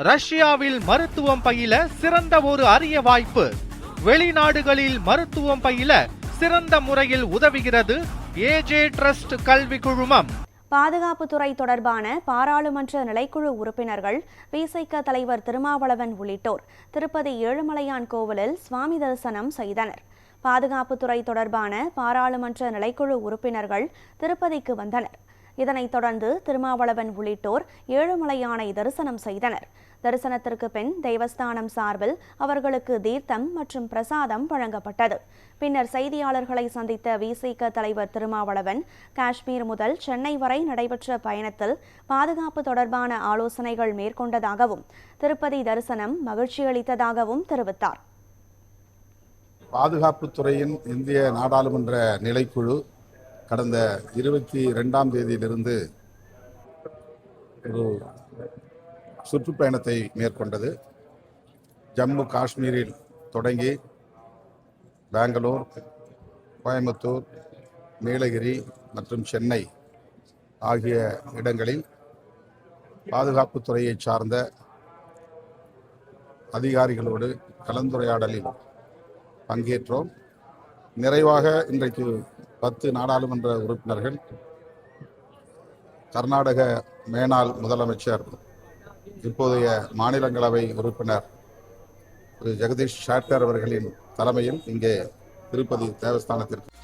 ரஷ்யாவில் மருத்துவம் பயில சிறந்த ஒரு அரிய வாய்ப்பு. வெளிநாடுகளில் மருத்துவம் பயில சிறந்த முறையில் உதவுகிறது ஏஜே ட்ரஸ்ட் கல்வி குழுமம். பாதுகாப்புத்துறை தொடர்பான பாராளுமன்ற நிலைக்குழு உறுப்பினர்கள், விசிக தலைவர் திருமாவளவன் உள்ளிட்டோர் திருப்பதி ஏழுமலையான் கோவிலில் சுவாமி தரிசனம் செய்தனர். பாதுகாப்புத்துறை தொடர்பான பாராளுமன்ற நிலைக்குழு உறுப்பினர்கள் திருப்பதிக்கு வந்தனர். இதனைத் தொடர்ந்து திருமாவளவன் உள்ளிட்டோர் ஏழுமலையானை தரிசனம் செய்தனர். தரிசனத்திற்கு பின் தேவஸ்தானம் சார்பில் அவர்களுக்கு தீர்த்தம் மற்றும் பிரசாதம் வழங்கப்பட்டது. பின்னர் செய்தியாளர்களை சந்தித்த விசிக தலைவர் திருமாவளவன், காஷ்மீர் முதல் சென்னை வரை நடைபெற்ற பயணத்தில் பாதுகாப்பு தொடர்பான ஆலோசனைகள் மேற்கொண்டதாகவும் திருப்பதி தரிசனம் மகிழ்ச்சியளித்ததாகவும் தெரிவித்தார். பாதுகாப்புத்துறையின் இந்திய நாடாளுமன்ற நிலைக்குழு கடந்த 22ஆம் தேதியிலிருந்து ஒரு சுற்றுப்பயணத்தை மேற்கொண்டது. ஜம்மு காஷ்மீரில் தொடங்கி பெங்களூர், கோயம்புத்தூர், நீலகிரி மற்றும் சென்னை ஆகிய இடங்களில் பாதுகாப்புத்துறையை சார்ந்த அதிகாரிகளோடு கலந்துரையாடலில் பங்கேற்றோம். நிறைவாக இன்றைக்கு 10 நாடாளுமன்ற உறுப்பினர்கள், கர்நாடக மேனாள் முதலமைச்சர், இப்போதைய மாநிலங்களவை உறுப்பினர் ஜெகதீஷ் ஷெட்டர் அவர்களின் தலைமையில் இங்கே திருப்பதி தேவஸ்தானத்திற்கு